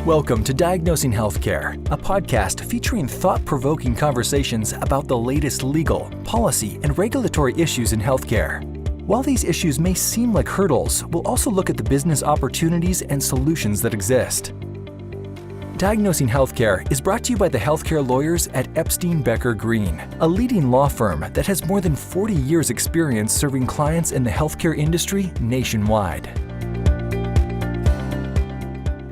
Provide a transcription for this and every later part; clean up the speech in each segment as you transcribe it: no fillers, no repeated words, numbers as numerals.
Welcome to Diagnosing Health Care, a podcast featuring thought-provoking conversations about the latest legal, policy, and regulatory issues in healthcare. While these issues may seem like hurdles, we'll also look at the business opportunities and solutions that exist. Diagnosing Healthcare is brought to you by the healthcare lawyers at Epstein Becker Green, a leading law firm that has more than 40 years' experience serving clients in the healthcare industry nationwide.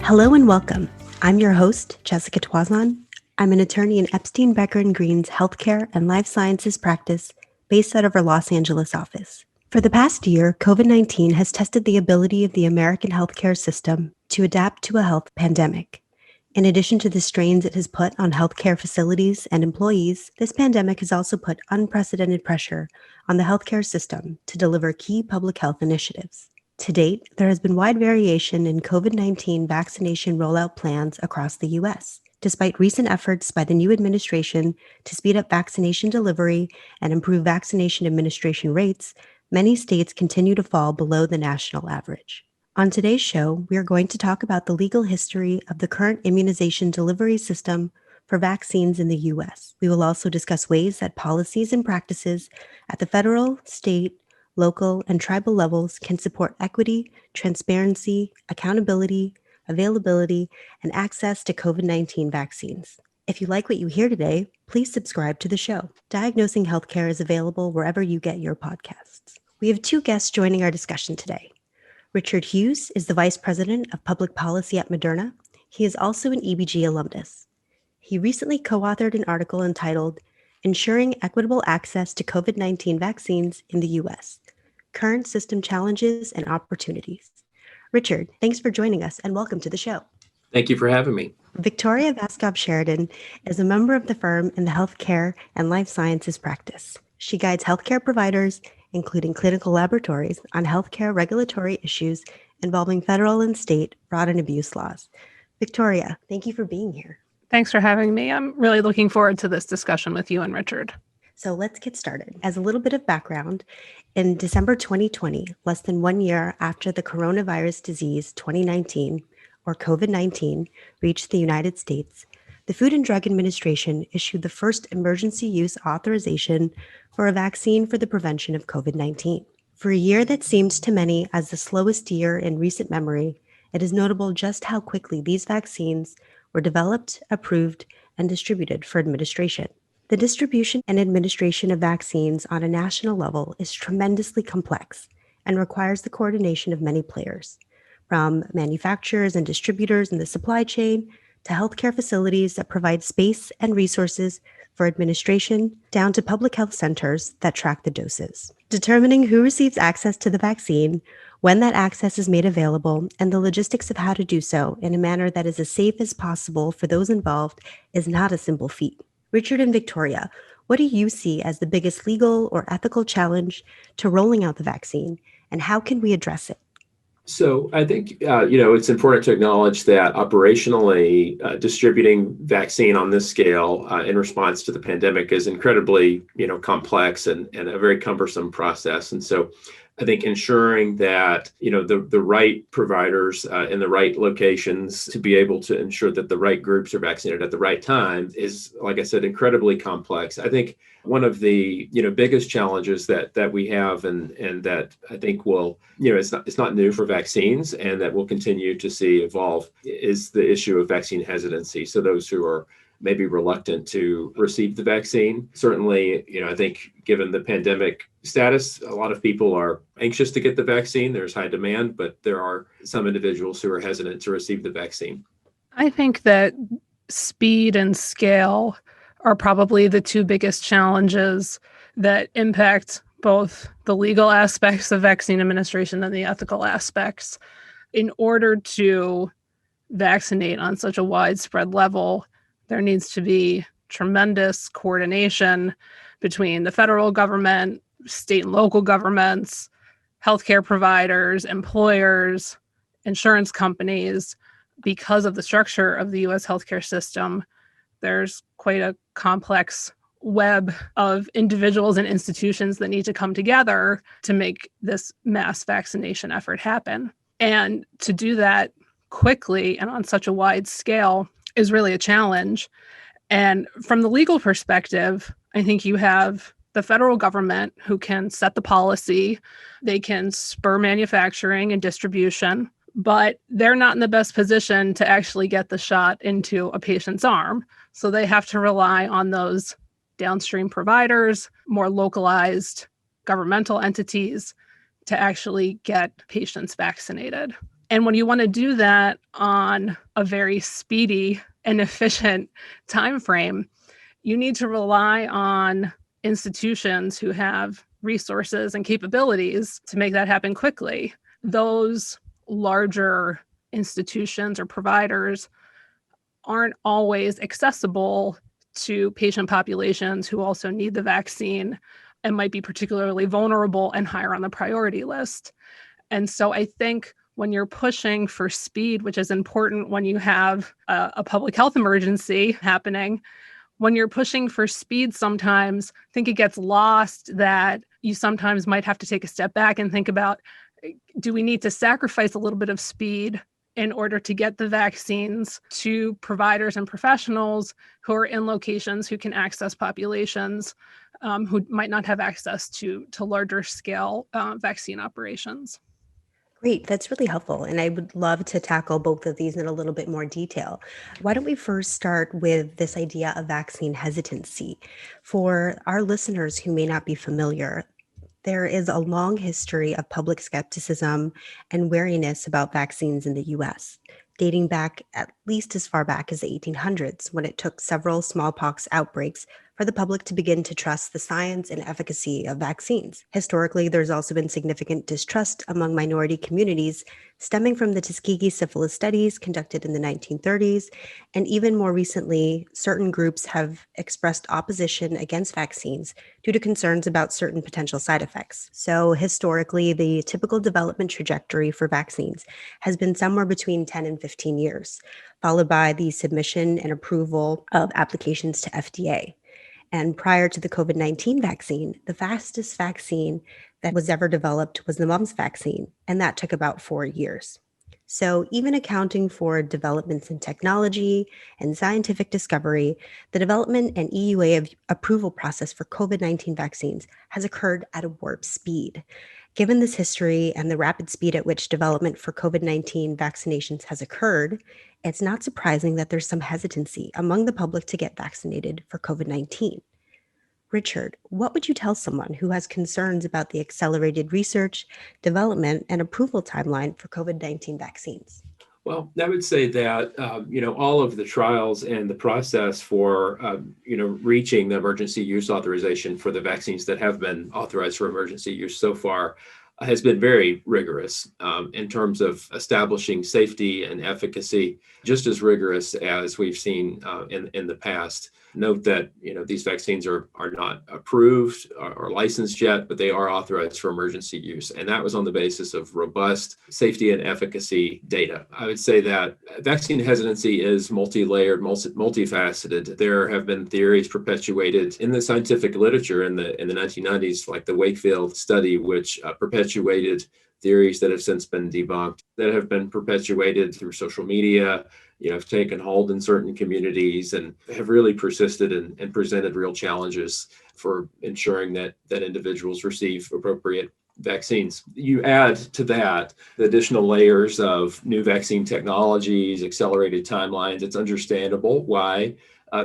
Hello and welcome. I'm your host, Jessika Tuazon. I'm an attorney in Epstein Becker Green's healthcare and life sciences practice based out of our Los Angeles office. For the past year, COVID-19 has tested the ability of the American healthcare system to adapt to a health pandemic. In addition to the strains it has put on healthcare facilities and employees, this pandemic has also put unprecedented pressure on the healthcare system to deliver key public health initiatives. To date, there has been wide variation in COVID-19 vaccination rollout plans across the U.S. Despite recent efforts by the new administration to speed up vaccination delivery and improve vaccination administration rates, many states continue to fall below the national average. On today's show, we are going to talk about the legal history of the current immunization delivery system for vaccines in the U.S. We will also discuss ways that policies and practices at the federal, state, local, and tribal levels can support equity, transparency, accountability, availability, and access to COVID-19 vaccines. If you like what you hear today, please subscribe to the show. Diagnosing Healthcare is available wherever you get your podcasts. We have two guests joining our discussion today. Richard Hughes is the Vice President of Public Policy at Moderna. He is also an EBG alumnus. He recently co-authored an article entitled Ensuring Equitable Access to COVID-19 Vaccines in the U.S., Current System Challenges and Opportunities. Richard, thanks for joining us and welcome to the show. Thank you for having me. Victoria Vaskov Sheridan is a member of the firm in the healthcare and life sciences practice. She guides healthcare providers, including clinical laboratories, on healthcare regulatory issues involving federal and state fraud and abuse laws. Victoria, thank you for being here. Thanks for having me. I'm really looking forward to this discussion with you and Richard. So let's get started. As a little bit of background, in December 2020, less than 1 year after the coronavirus disease 2019, or COVID-19, reached the United States, the Food and Drug Administration issued the first emergency use authorization for a vaccine for the prevention of COVID-19. For a year that seemed to many as the slowest year in recent memory, it is notable just how quickly these vaccines were developed, approved, and distributed for administration. The distribution and administration of vaccines on a national level is tremendously complex and requires the coordination of many players, from manufacturers and distributors in the supply chain to healthcare facilities that provide space and resources for administration, down to public health centers that track the doses. Determining who receives access to the vaccine, when that access is made available, and the logistics of how to do so in a manner that is as safe as possible for those involved is not a simple feat. Richard and Victoria, what do you see as the biggest legal or ethical challenge to rolling out the vaccine, and how can we address it? So I think, it's important to acknowledge that operationally distributing vaccine on this scale in response to the pandemic is incredibly, complex and a very cumbersome process. And so I think ensuring that, the right providers in the right locations to be able to ensure that the right groups are vaccinated at the right time is, like I said, incredibly complex. I think one of the, biggest challenges that we have and that I think will, it's not new for vaccines and that we'll continue to see evolve is the issue of vaccine hesitancy. So those who are maybe reluctant to receive the vaccine. Certainly, I think given the pandemic status, a lot of people are anxious to get the vaccine. There's high demand, but there are some individuals who are hesitant to receive the vaccine. I think that speed and scale are probably the two biggest challenges that impact both the legal aspects of vaccine administration and the ethical aspects. In order to vaccinate on such a widespread level, there needs to be tremendous coordination between the federal government, state and local governments, healthcare providers, employers, insurance companies. Because of the structure of the U.S. healthcare system, there's quite a complex web of individuals and institutions that need to come together to make this mass vaccination effort happen. And to do that, quickly and on such a wide scale is really a challenge. And from the legal perspective, I think you have the federal government who can set the policy, they can spur manufacturing and distribution, but they're not in the best position to actually get the shot into a patient's arm. So they have to rely on those downstream providers, more localized governmental entities to actually get patients vaccinated. And when you want to do that on a very speedy and efficient time frame, you need to rely on institutions who have resources and capabilities to make that happen quickly. Those larger institutions or providers aren't always accessible to patient populations who also need the vaccine and might be particularly vulnerable and higher on the priority list. And so I think when you're pushing for speed, which is important when you have a public health emergency happening, when you're pushing for speed, sometimes I think it gets lost that you sometimes might have to take a step back and think about, do we need to sacrifice a little bit of speed in order to get the vaccines to providers and professionals who are in locations who can access populations who might not have access to larger scale vaccine operations? Great, that's really helpful. And I would love to tackle both of these in a little bit more detail. Why don't we first start with this idea of vaccine hesitancy? For our listeners who may not be familiar, there is a long history of public skepticism and wariness about vaccines in the US, dating back at least as far back as the 1800s, when it took several smallpox outbreaks for the public to begin to trust the science and efficacy of vaccines. Historically, there's also been significant distrust among minority communities stemming from the Tuskegee syphilis studies conducted in the 1930s. And even more recently, certain groups have expressed opposition against vaccines due to concerns about certain potential side effects. So historically, the typical development trajectory for vaccines has been somewhere between 10 and 15 years, followed by the submission and approval of applications to FDA. And prior to the COVID-19 vaccine, the fastest vaccine that was ever developed was the mumps vaccine, and that took about 4 years. So even accounting for developments in technology and scientific discovery, the development and EUA approval process for COVID-19 vaccines has occurred at a warp speed. Given this history and the rapid speed at which development for COVID-19 vaccinations has occurred, it's not surprising that there's some hesitancy among the public to get vaccinated for COVID-19. Richard, what would you tell someone who has concerns about the accelerated research, development, and approval timeline for COVID-19 vaccines? Well, I would say that, all of the trials and the process for, reaching the emergency use authorization for the vaccines that have been authorized for emergency use so far has been very rigorous in terms of establishing safety and efficacy, just as rigorous as we've seen in the past. Note that these vaccines are not approved or licensed yet, but they are authorized for emergency use, and that was on the basis of robust safety and efficacy data. I would say that vaccine hesitancy is multi-layered, multifaceted. There have been theories perpetuated in the scientific literature in the 1990s, like the Wakefield study, which perpetuated theories that have since been debunked, that have been perpetuated through social media, have taken hold in certain communities and have really persisted and presented real challenges for ensuring that individuals receive appropriate vaccines. You add to that the additional layers of new vaccine technologies, accelerated timelines. It's understandable why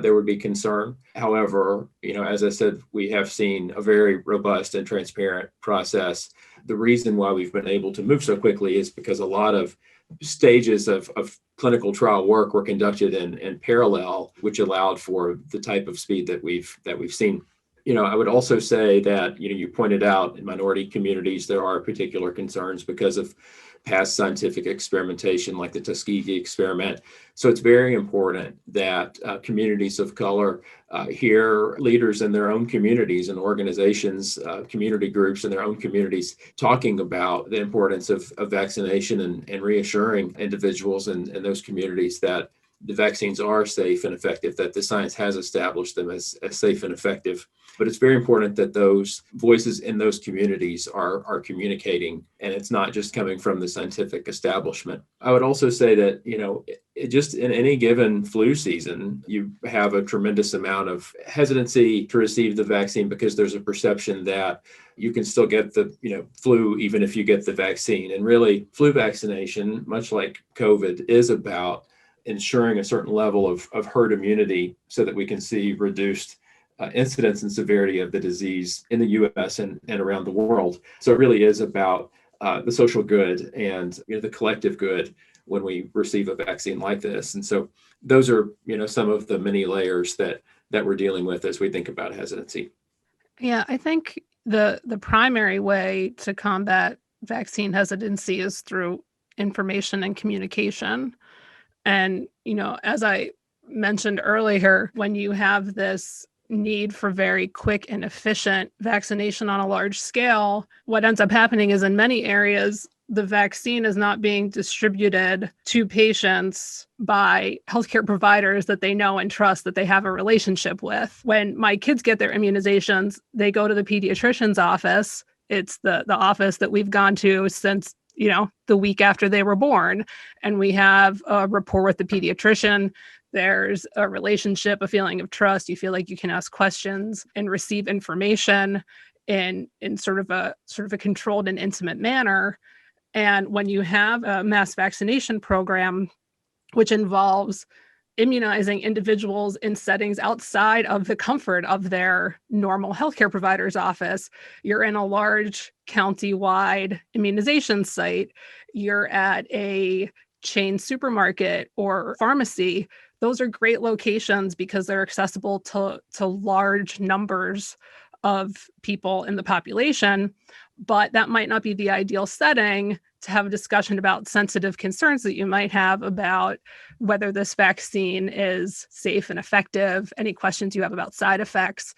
there would be concern. However, as I said, we have seen a very robust and transparent process. The reason why we've been able to move so quickly is because a lot of stages of clinical trial work were conducted in parallel, which allowed for the type of speed that we've seen. I would also say that, you pointed out in minority communities, there are particular concerns because of past scientific experimentation like the Tuskegee experiment. So it's very important that communities of color hear leaders in their own communities and organizations, community groups in their own communities talking about the importance of vaccination and reassuring individuals in those communities that the vaccines are safe and effective, that the science has established them as safe and effective. But it's very important that those voices in those communities are communicating, and it's not just coming from the scientific establishment. I would also say that, just in any given flu season, you have a tremendous amount of hesitancy to receive the vaccine because there's a perception that you can still get the flu even if you get the vaccine. And really, flu vaccination, much like COVID, is about ensuring a certain level of herd immunity so that we can see reduced incidence and severity of the disease in the U.S. and around the world. So it really is about the social good and the collective good when we receive a vaccine like this. And so those are some of the many layers that we're dealing with as we think about hesitancy. Yeah, I think the primary way to combat vaccine hesitancy is through information and communication. And, as I mentioned earlier, when you have this need for very quick and efficient vaccination on a large scale, what ends up happening is in many areas, the vaccine is not being distributed to patients by healthcare providers that they know and trust, that they have a relationship with. When my kids get their immunizations, they go to the pediatrician's office. It's the office that we've gone to since the week after they were born. And we have a rapport with the pediatrician. There's a relationship, a feeling of trust. You feel like you can ask questions and receive information in sort of a controlled and intimate manner. And when you have a mass vaccination program, which involves immunizing individuals in settings outside of the comfort of their normal healthcare provider's office, you're in a large county-wide immunization site, you're at a chain supermarket or pharmacy. Those are great locations because they're accessible to large numbers of people in the population, but that might not be the ideal setting to have a discussion about sensitive concerns that you might have about whether this vaccine is safe and effective, any questions you have about side effects.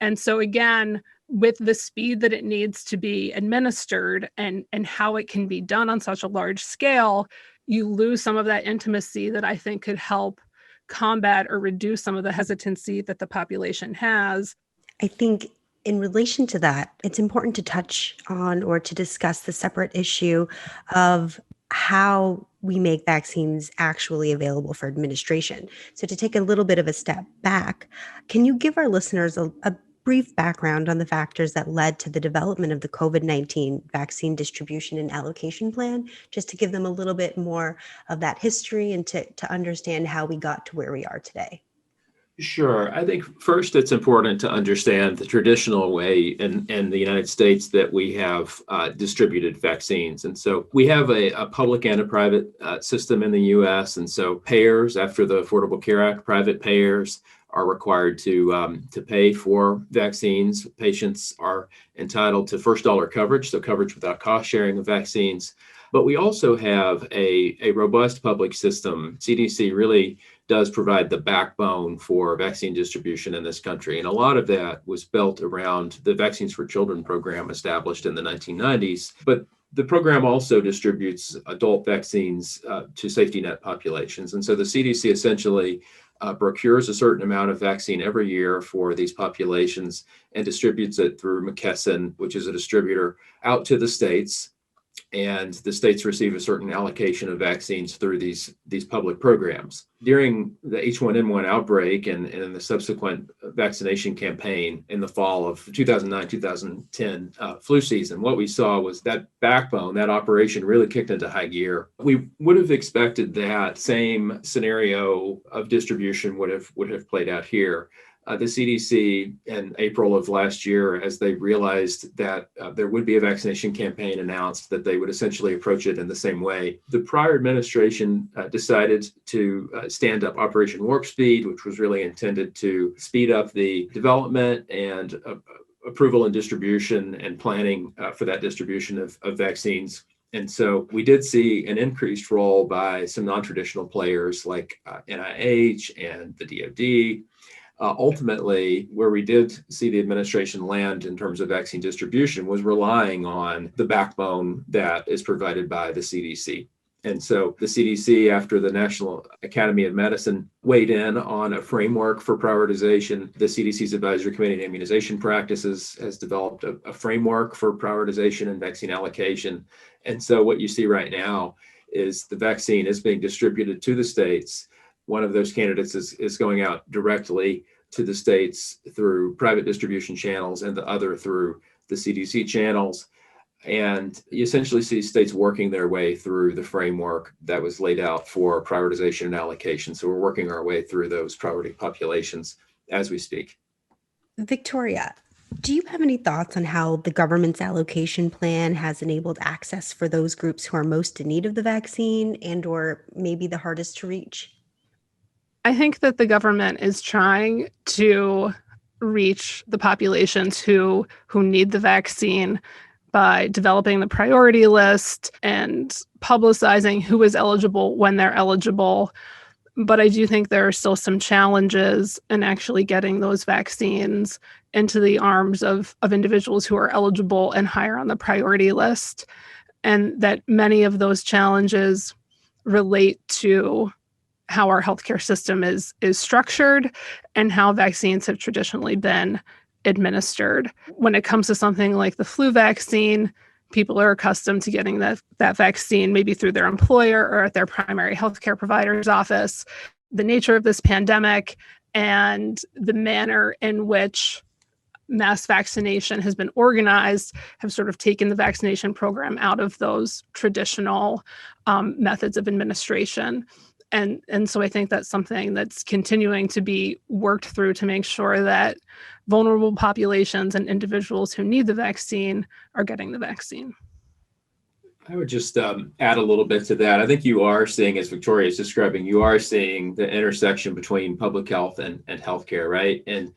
And so again, with the speed that it needs to be administered and how it can be done on such a large scale, you lose some of that intimacy that I think could help combat or reduce some of the hesitancy that the population has. I think in relation to that, it's important to touch on or to discuss the separate issue of how we make vaccines actually available for administration. So to take a little bit of a step back, can you give our listeners a brief background on the factors that led to the development of the COVID-19 vaccine distribution and allocation plan, just to give them a little bit more of that history and to understand how we got to where we are today? Sure. I think first it's important to understand the traditional way in the United States that we have distributed vaccines. And so we have a public and a private system in the U.S. And so payers, after the Affordable Care Act, private payers are required to pay for vaccines. Patients are entitled to first dollar coverage, so coverage without cost sharing of vaccines. But we also have a robust public system. CDC really does provide the backbone for vaccine distribution in this country. And a lot of that was built around the Vaccines for Children program established in the 1990s. But the program also distributes adult vaccines to safety net populations. And so the CDC essentially procures a certain amount of vaccine every year for these populations and distributes it through McKesson, which is a distributor, out to the states. And the states receive a certain allocation of vaccines through these public programs. During the H1N1 outbreak and in the subsequent vaccination campaign in the fall of 2009-2010 flu season, what we saw was that backbone, that operation really kicked into high gear. We would have expected that same scenario of distribution would have played out here. The CDC in April of last year, as they realized that there would be a vaccination campaign, announced that they would essentially approach it in the same way. The prior administration decided to stand up Operation Warp Speed, which was really intended to speed up the development and approval and distribution and planning for that distribution of vaccines. And so we did see an increased role by some non-traditional players like NIH and the DoD. Ultimately, where we did see the administration land in terms of vaccine distribution was relying on the backbone that is provided by the CDC. And so the CDC, after the National Academy of Medicine weighed in on a framework for prioritization, the CDC's Advisory Committee on Immunization Practices has developed a framework for prioritization and vaccine allocation. And so what you see right now is the vaccine is being distributed to the states. One of those candidates is going out directly to the states through private distribution channels, and the other through the CDC channels. And you essentially see states working their way through the framework that was laid out for prioritization and allocation. So we're working our way through those priority populations as we speak. Victoria, do you have any thoughts on how the government's allocation plan has enabled access for those groups who are most in need of the vaccine and or maybe the hardest to reach? I think that the government is trying to reach the populations who need the vaccine by developing the priority list and publicizing who is eligible when they're eligible. But I do think there are still some challenges in actually getting those vaccines into the arms of individuals who are eligible and higher on the priority list. And that many of those challenges relate to how our healthcare system is structured and how vaccines have traditionally been administered. When it comes to something like the flu vaccine, people are accustomed to getting that vaccine maybe through their employer or at their primary healthcare provider's office. The nature of this pandemic and the manner in which mass vaccination has been organized have sort of taken the vaccination program out of those traditional methods of administration. And so I think that's something that's continuing to be worked through to make sure that vulnerable populations and individuals who need the vaccine are getting the vaccine. I would just add a little bit to that. I think you are seeing, as Victoria is describing, you are seeing the intersection between public health and healthcare, right? And,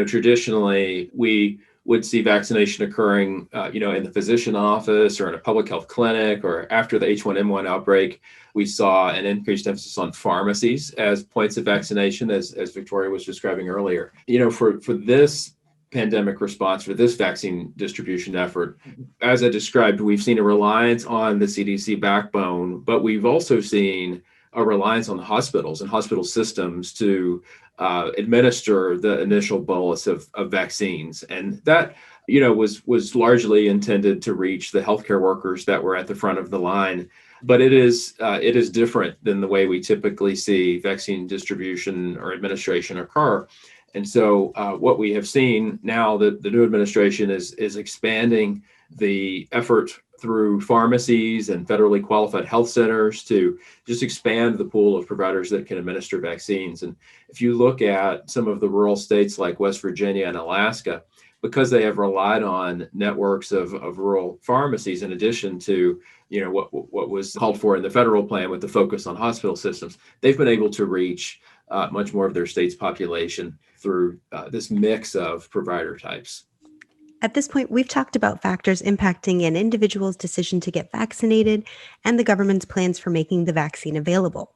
traditionally, we would see vaccination occurring, in the physician office or in a public health clinic, or after the H1N1 outbreak, we saw an increased emphasis on pharmacies as points of vaccination, as Victoria was describing earlier. For this pandemic response, for this vaccine distribution effort, as I described, we've seen a reliance on the CDC backbone, but we've also seen a reliance on the hospitals and hospital systems to administer the initial bolus of vaccines. And that, was largely intended to reach the healthcare workers that were at the front of the line. But it is different than the way we typically see vaccine distribution or administration occur. And so what we have seen now, that the new administration is expanding the effort through pharmacies and federally qualified health centers to just expand the pool of providers that can administer vaccines. And if you look at some of the rural states like West Virginia and Alaska, because they have relied on networks of rural pharmacies, in addition to what was called for in the federal plan with the focus on hospital systems, they've been able to reach much more of their state's population through this mix of provider types. At this point, we've talked about factors impacting an individual's decision to get vaccinated and the government's plans for making the vaccine available.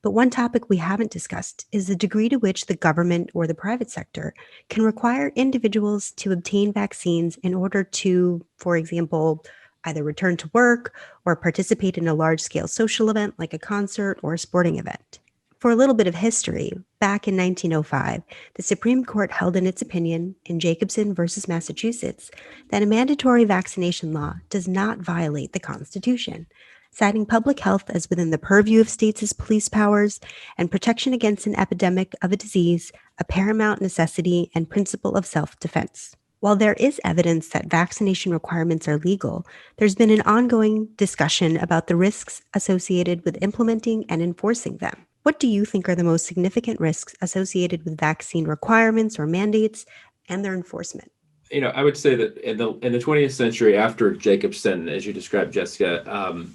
But one topic we haven't discussed is the degree to which the government or the private sector can require individuals to obtain vaccines in order to, for example, either return to work or participate in a large-scale social event like a concert or a sporting event. For a little bit of history, back in 1905, the Supreme Court held in its opinion in Jacobson versus Massachusetts that a mandatory vaccination law does not violate the Constitution, citing public health as within the purview of states' police powers and protection against an epidemic of a disease, a paramount necessity and principle of self-defense. While there is evidence that vaccination requirements are legal, there's been an ongoing discussion about the risks associated with implementing and enforcing them. What do you think are the most significant risks associated with vaccine requirements or mandates and their enforcement? I would say that in the 20th century, after Jacobson, as you described, Jessica,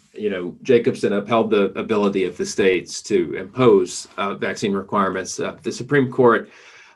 Jacobson upheld the ability of the states to impose vaccine requirements. The Supreme Court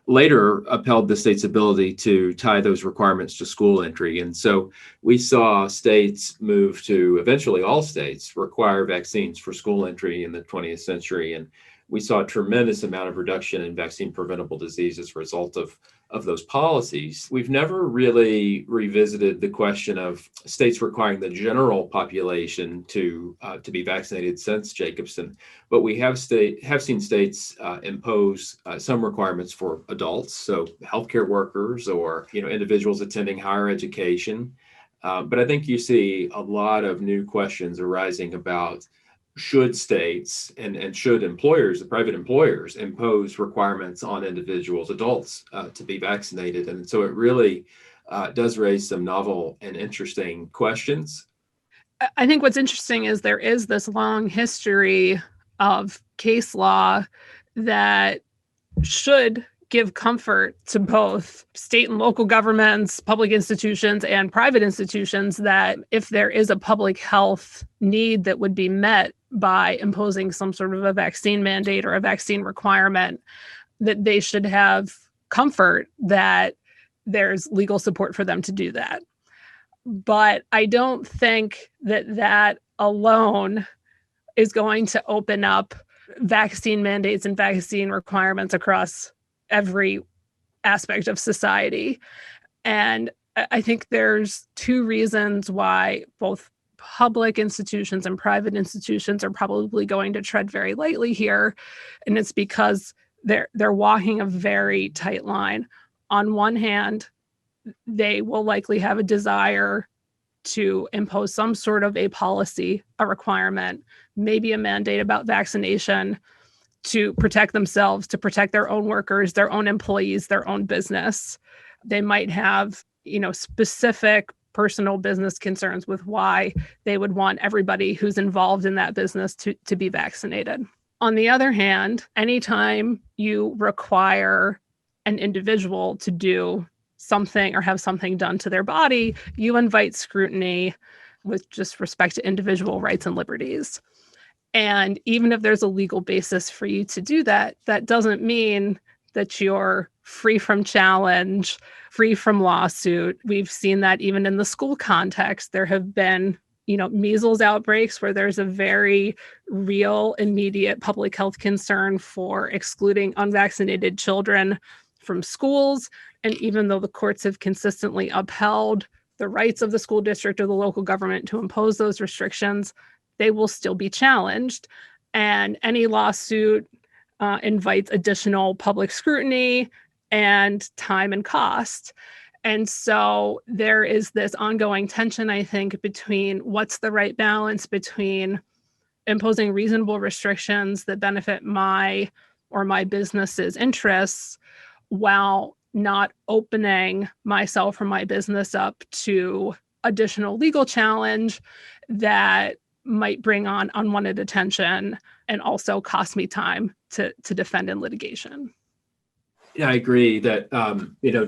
later upheld the state's ability to tie those requirements to school entry. And so we saw states move to, eventually all states, require vaccines for school entry in the 20th century. And we saw a tremendous amount of reduction in vaccine preventable disease as a result of of those policies. We've never really revisited the question of states requiring the general population to be vaccinated since Jacobson, but we have seen states impose some requirements for adults, so healthcare workers or individuals attending higher education. But I think you see a lot of new questions arising about should states and should employers, the private employers, impose requirements on individuals, adults, to be vaccinated. And so it really does raise some novel and interesting questions. I think what's interesting is there is this long history of case law that should give comfort to both state and local governments, public institutions, and private institutions that if there is a public health need that would be met by imposing some sort of a vaccine mandate or a vaccine requirement, that they should have comfort that there's legal support for them to do that. But I don't think that that alone is going to open up vaccine mandates and vaccine requirements across every aspect of society. And I think there's two reasons why both public institutions and private institutions are probably going to tread very lightly here. And it's because they're walking a very tight line. On one hand, they will likely have a desire to impose some sort of a policy, a requirement, maybe a mandate about vaccination to protect themselves, to protect their own workers, their own employees, their own business. They might have, specific personal business concerns with why they would want everybody who's involved in that business to be vaccinated. On the other hand, anytime you require an individual to do something or have something done to their body, you invite scrutiny with just respect to individual rights and liberties. And even if there's a legal basis for you to do that, that doesn't mean that you're free from challenge, free from lawsuit. We've seen that even in the school context. There have been, measles outbreaks where there's a very real, immediate public health concern for excluding unvaccinated children from schools. And even though the courts have consistently upheld the rights of the school district or the local government to impose those restrictions, they will still be challenged. And any lawsuit invites additional public scrutiny and time and cost. And so there is this ongoing tension, I think, between what's the right balance between imposing reasonable restrictions that benefit my or my business's interests while not opening myself or my business up to additional legal challenge that might bring on unwanted attention and also cost me time to defend in litigation. Yeah, I agree that,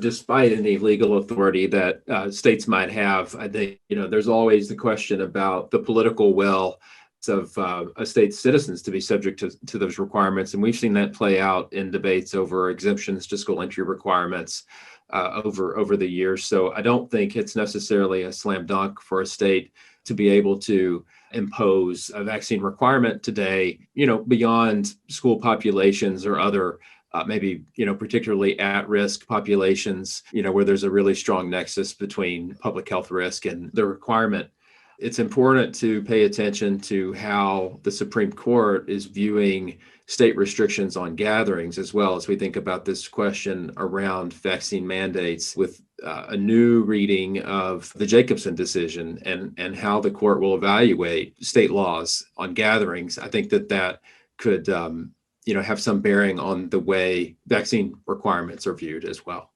despite any legal authority that states might have, I think, there's always the question about the political will of a state's citizens to be subject to those requirements. And we've seen that play out in debates over exemptions to school entry requirements over the years. So I don't think it's necessarily a slam dunk for a state to be able to impose a vaccine requirement today, beyond school populations or other maybe, particularly at-risk populations, where there's a really strong nexus between public health risk and the requirement. It's important to pay attention to how the Supreme Court is viewing state restrictions on gatherings, as well as we think about this question around vaccine mandates with a new reading of the Jacobson decision and how the court will evaluate state laws on gatherings. I think that could have some bearing on the way vaccine requirements are viewed as well.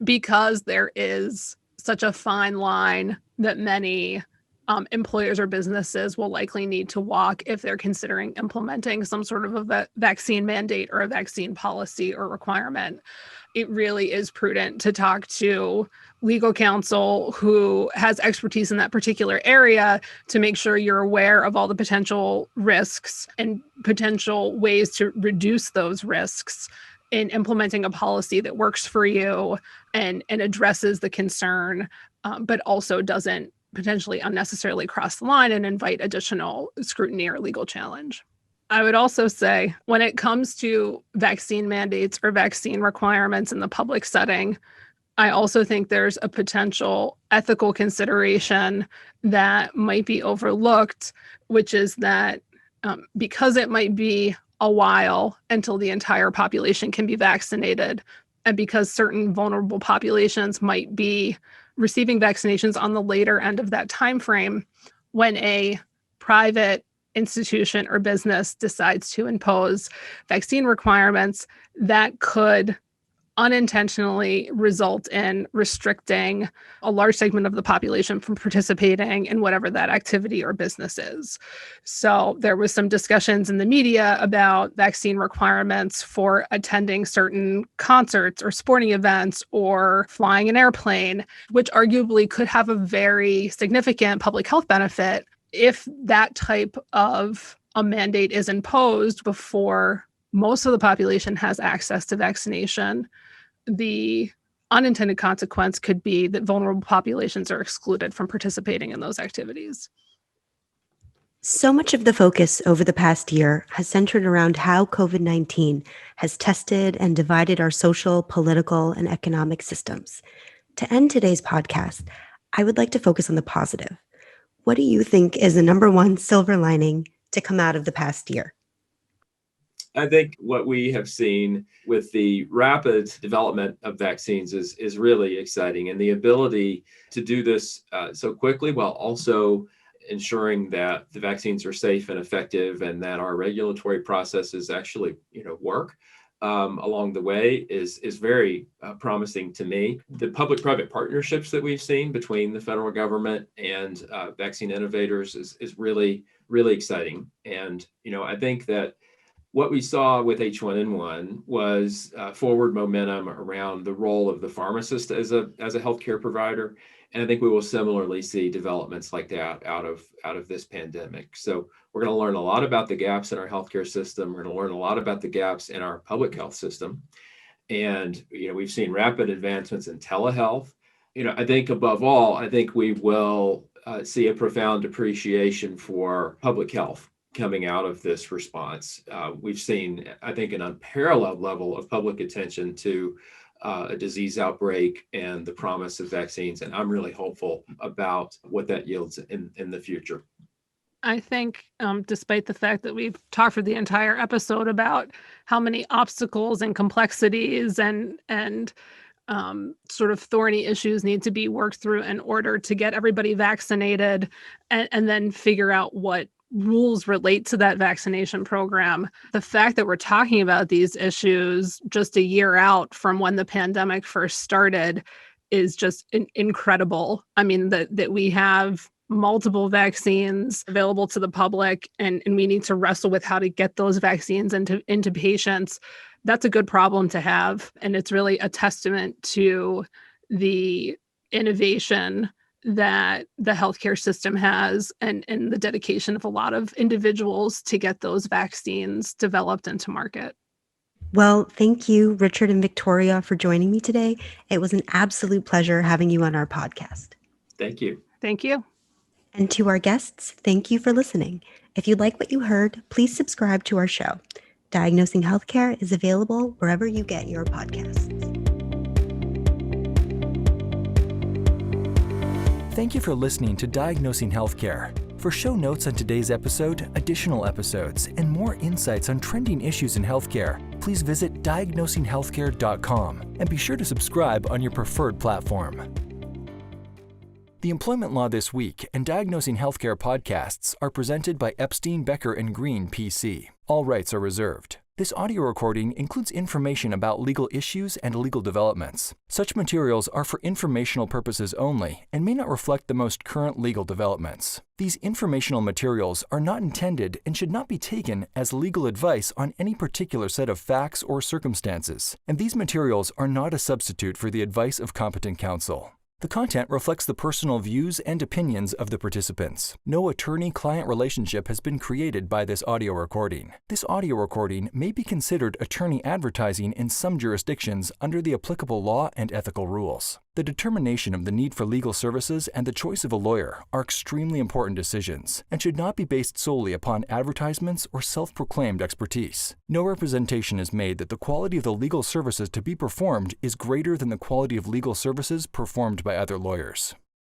Because there is such a fine line that many employers or businesses will likely need to walk if they're considering implementing some sort of a vaccine mandate or a vaccine policy or requirement. It really is prudent to talk to legal counsel who has expertise in that particular area to make sure you're aware of all the potential risks and potential ways to reduce those risks in implementing a policy that works for you and addresses the concern, but also doesn't potentially unnecessarily cross the line and invite additional scrutiny or legal challenge. I would also say when it comes to vaccine mandates or vaccine requirements in the public setting, I also think there's a potential ethical consideration that might be overlooked, which is that because it might be a while until the entire population can be vaccinated, and because certain vulnerable populations might be receiving vaccinations on the later end of that time frame, when a private institution or business decides to impose vaccine requirements, that could unintentionally result in restricting a large segment of the population from participating in whatever that activity or business is. So there was some discussions in the media about vaccine requirements for attending certain concerts or sporting events or flying an airplane, which arguably could have a very significant public health benefit if that type of a mandate is imposed before most of the population has access to vaccination. The unintended consequence could be that vulnerable populations are excluded from participating in those activities. So much of the focus over the past year has centered around how COVID-19 has tested and divided our social, political, and economic systems. To end today's podcast, I would like to focus on the positive. What do you think is the number one silver lining to come out of the past year? I think what we have seen with the rapid development of vaccines is really exciting, and the ability to do this so quickly while also ensuring that the vaccines are safe and effective and that our regulatory processes actually work along the way is very promising to me. The public-private partnerships that we've seen between the federal government and vaccine innovators is really, really exciting. And I think that what we saw with H1N1 was forward momentum around the role of the pharmacist as a healthcare provider, and I think we will similarly see developments like that out of this pandemic. So we're going to learn a lot about the gaps in our healthcare system. We're going to learn a lot about the gaps in our public health system, and we've seen rapid advancements in telehealth. I think above all, I think we will see a profound appreciation for public health coming out of this response. We've seen, I think, an unparalleled level of public attention to a disease outbreak and the promise of vaccines. And I'm really hopeful about what that yields in the future. I think despite the fact that we've talked for the entire episode about how many obstacles and complexities and sort of thorny issues need to be worked through in order to get everybody vaccinated and then figure out what rules relate to that vaccination program. The fact that we're talking about these issues just a year out from when the pandemic first started is just incredible. I mean, that we have multiple vaccines available to the public and we need to wrestle with how to get those vaccines into patients. That's a good problem to have. And it's really a testament to the innovation that the healthcare system has and the dedication of a lot of individuals to get those vaccines developed into market. Well, thank you, Richard and Victoria, for joining me today. It was an absolute pleasure having you on our podcast. Thank you. Thank you. And to our guests, thank you for listening. If you like what you heard, please subscribe to our show. Diagnosing Health Care is available wherever you get your podcasts. Thank you for listening to Diagnosing Health Care. For show notes on today's episode, additional episodes, and more insights on trending issues in healthcare, please visit diagnosinghealthcare.com and be sure to subscribe on your preferred platform. The Employment Law This Week and Diagnosing Healthcare podcasts are presented by Epstein Becker Green, PC. All rights are reserved. This audio recording includes information about legal issues and legal developments. Such materials are for informational purposes only and may not reflect the most current legal developments. These informational materials are not intended and should not be taken as legal advice on any particular set of facts or circumstances, and these materials are not a substitute for the advice of competent counsel. The content reflects the personal views and opinions of the participants. No attorney-client relationship has been created by this audio recording. This audio recording may be considered attorney advertising in some jurisdictions under the applicable law and ethical rules. The determination of the need for legal services and the choice of a lawyer are extremely important decisions and should not be based solely upon advertisements or self-proclaimed expertise. No representation is made that the quality of the legal services to be performed is greater than the quality of legal services performed by other lawyers.